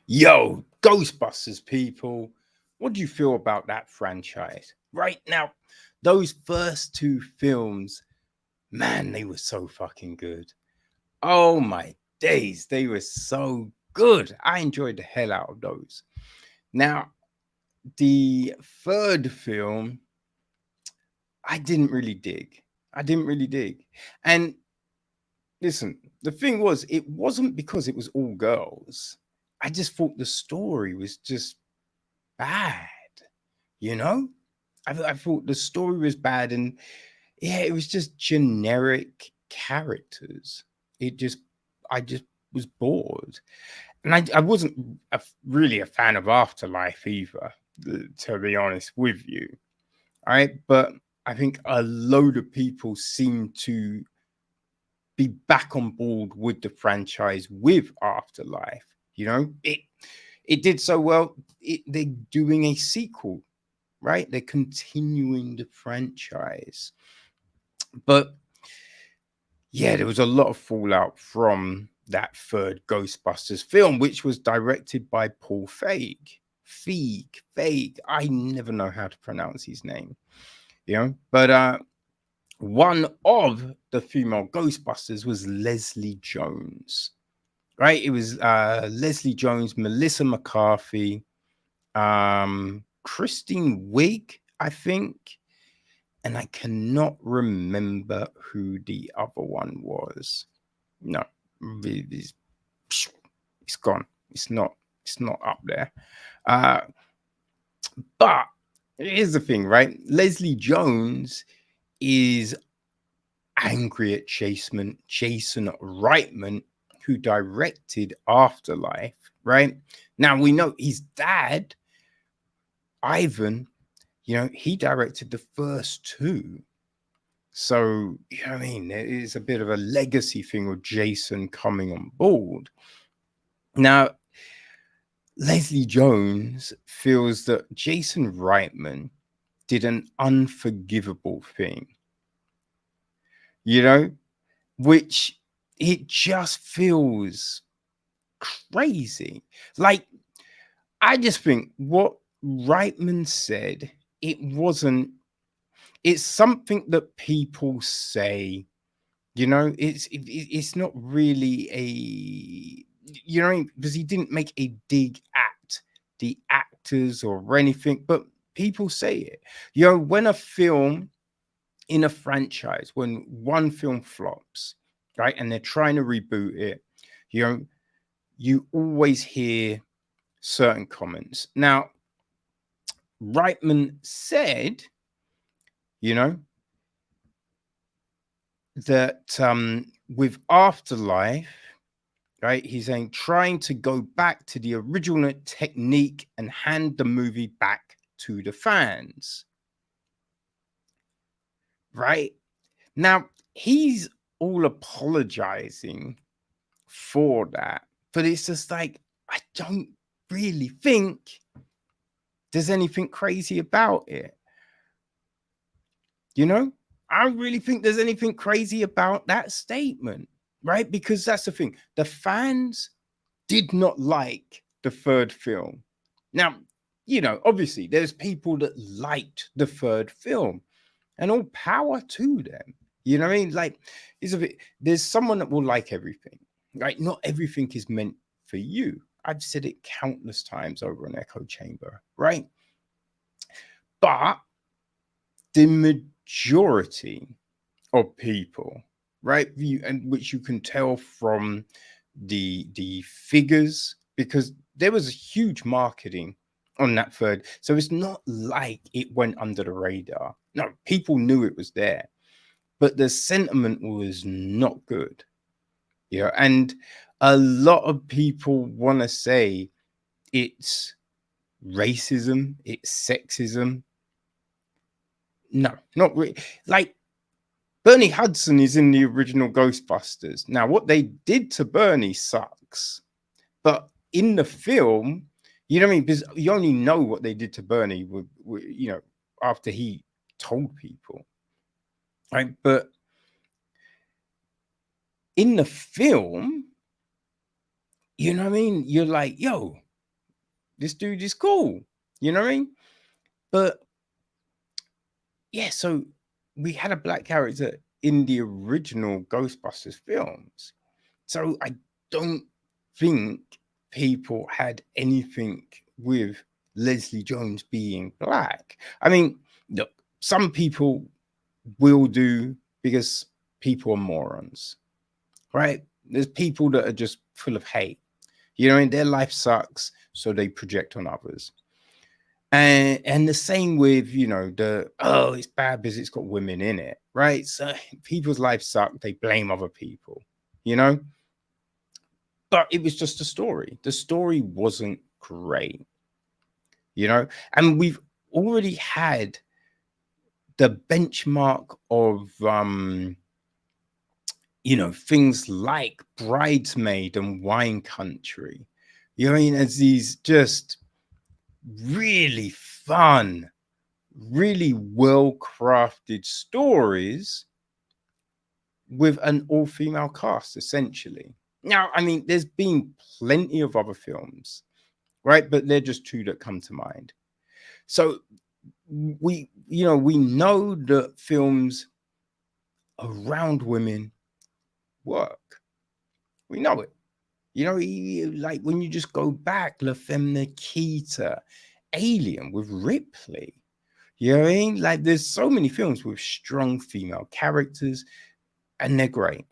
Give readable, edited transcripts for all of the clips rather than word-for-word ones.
Yo, Ghostbusters people, what do you feel about that franchise? Right now, those first two films, man, they were so fucking good. Oh my days, they were so good. I enjoyed the hell out of those. Now, the third film, I didn't really dig. I didn't really dig. And listen, the thing was, it wasn't because it was all girls. I just thought the story was just bad. You know, I thought the story was bad, and yeah, it was just generic characters. It just, I just was bored, and I wasn't really a fan of Afterlife either, to be honest with you. All right, but I think a load of people seem to be back on board with the franchise with Afterlife. You know, it did so well. They're doing a sequel, right? They're continuing the franchise. But yeah, there was a lot of fallout from that third Ghostbusters film, which was directed by Paul Feig. Feig. I never know how to pronounce his name, you know. But one of the female Ghostbusters was Leslie Jones, right? It was Leslie Jones, Melissa McCarthy, Christine Wiig, I think, and I cannot remember who the other one was. No, it's, it's gone. It's not. It's not up there. Uh, but here's the thing, right? Leslie Jones is angry at Jason Reitman, who directed Afterlife. Right now, we know his dad, Ivan. You know, he directed the first two. So, you know what I mean? It is a bit of a legacy thing with Jason coming on board. Now, Leslie Jones feels that Jason Reitman did an unforgivable thing, you know, which it just feels crazy. Like, I just think what Reitman said, it's something that people say. You know, it's not really a, you know, because he didn't make a dig at the actors or anything, but people say it. You know, when a film in a franchise, when one film flops, right, and they're trying to reboot it, you know, you always hear certain comments. Now, Reitman said, you know, that with Afterlife, right? He's saying trying to go back to the original technique and hand the movie back to the fans, right? Now, he's all apologizing for that, but it's just like, I don't really think there's anything crazy about it. You know, I don't really think there's anything crazy about that statement, right? Because that's the thing. The fans did not like the third film. Now, you know, obviously there's people that liked the third film, and all power to them. You know what I mean? Like, it's a bit, there's someone that will like everything, right? Not everything is meant for you. I've said it countless times over an echo chamber, right? But the majority of people, right? And which you can tell from the figures, because there was a huge marketing on that third. So it's not like it went under the radar. No, people knew it was there, but the sentiment was not good. Yeah, and a lot of people want to say it's racism, it's sexism. No, not really. Like, Bernie Hudson is in the original Ghostbusters. Now, what they did to Bernie sucks, but in the film, you know what I mean? Because you only know what they did to Bernie, you know, after he told people, right? But in the film, you know what I mean? You're like, yo, this dude is cool. You know what I mean? But yeah, so we had a black character in the original Ghostbusters films. So I don't think people had anything with Leslie Jones being black. I mean, look, some people will do because people are morons, right? There's people that are just full of hate. You know, and their life sucks, so they project on others. And the same with, you know, the oh, it's bad because it's got women in it, right? So people's lives suck, they blame other people, you know. But it was just a story. The story wasn't great, you know, and we've already had the benchmark of you know, things like Bridesmaid and Wine Country. You know what I mean? As these just really fun, really well crafted stories with an all female cast, essentially. Now, I mean, there's been plenty of other films, right? But they're just two that come to mind. So you know, we know that films around women work. We know it. You know, like when you just go back, La Femme Nikita, Alien with Ripley. You know what I mean? Like there's so many films with strong female characters and they're great.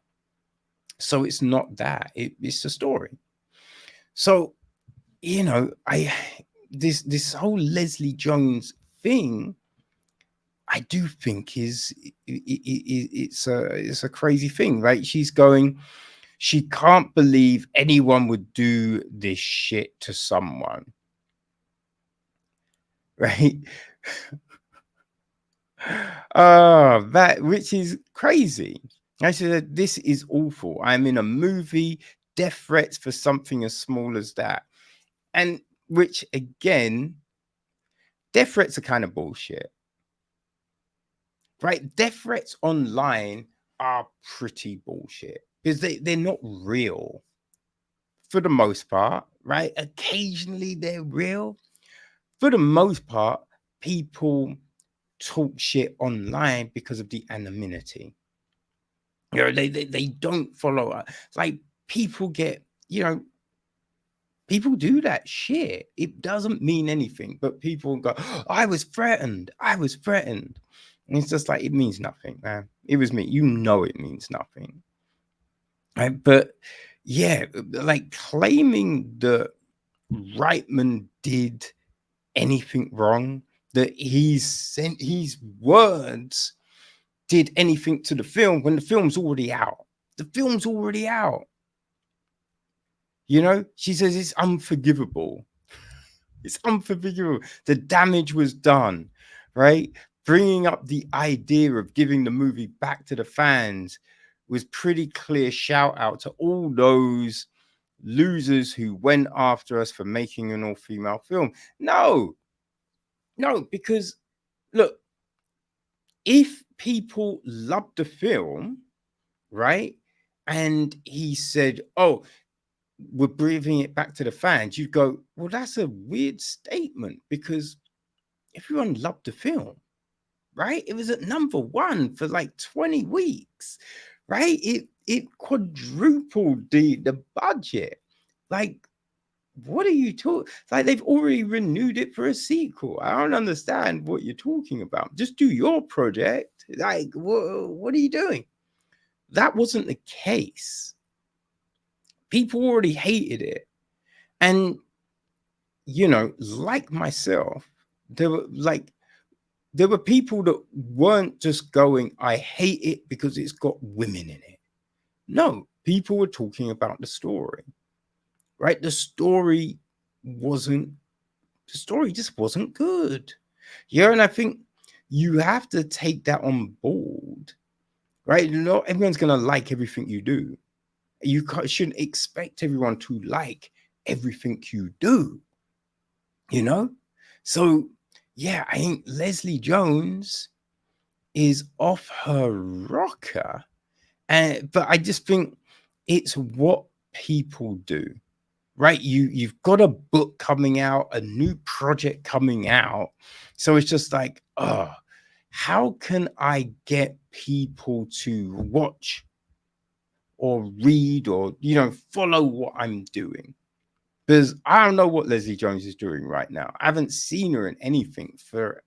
So it's not that. It's a story. So, you know, I this whole Leslie Jones thing, I do think it's a crazy thing, right? She's going, she can't believe anyone would do this shit to someone, right? That which is crazy. I said, this is awful. I'm in a movie, death threats for something as small as that. And which again, death threats are kind of bullshit, right? Death threats online are pretty bullshit because they're not real for the most part, right? Occasionally they're real. For the most part, people talk shit online because of the anonymity. You know, they don't follow up. It's like people get, you know, people do that shit. It doesn't mean anything, but people go, "Oh, I was threatened. I was threatened." And it's just like, it means nothing, man. It was me. You know, it means nothing. Right? But yeah, like claiming that Reitman did anything wrong, that he's sent his words did anything to the film when the film's already out. The film's already out. You know, she says it's unforgivable. It's unforgivable. The damage was done, right? Bringing up the idea of giving the movie back to the fans was pretty clear shout out to all those losers who went after us for making an all female film. No, because look, if people loved the film, right? And he said, oh, we're bringing it back to the fans, you go, well, that's a weird statement because everyone loved the film, right? It was at number one for like 20 weeks, right? It quadrupled the budget. Like, what are you talking? Like they've already renewed it for a sequel. I don't understand what you're talking about. Just do your project. Like, what are you doing? That wasn't the case. People already hated it. And, you know, like myself, there were people that weren't just going, I hate it because it's got women in it. No, people were talking about the story, right? The story just wasn't good. Yeah, and I think you have to take that on board, right? Not everyone's going to like everything you do. Shouldn't expect everyone to like everything you do, you know? So, yeah, I think Leslie Jones is off her rocker. But I just think it's what people do. right? You've got a book coming out, a new project coming out. So it's just like, oh, how can I get people to watch or read or, follow what I'm doing? Because I don't know what Leslie Jones is doing right now. I haven't seen her in anything for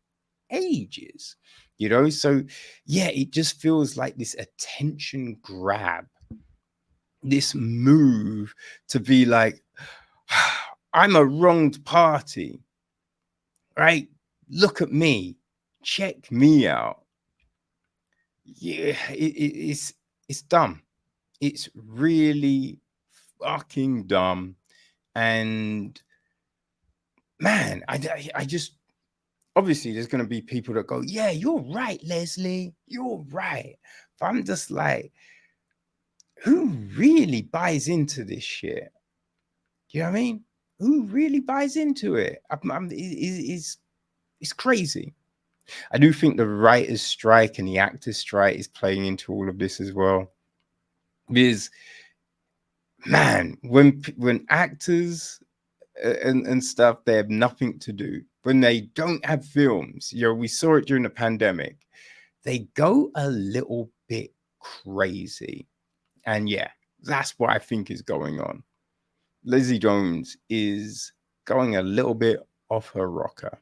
ages, So, yeah, it just feels like this attention grab, this move to be like, I'm a wronged party, right? Look at me, check me out. Yeah, it's dumb. It's really fucking dumb. And man, I just, obviously there's going to be people that go, yeah, you're right, Leslie, you're right. But I'm just like, who really buys into this shit? You know what I mean? Who really buys into it? It's crazy. I do think the writers' strike and the actors' strike is playing into all of this as well. Because, man, when actors and stuff, they have nothing to do. When they don't have films, we saw it during the pandemic. They go a little bit crazy, and yeah, that's what I think is going on. Leslie Jones is going a little bit off her rocker.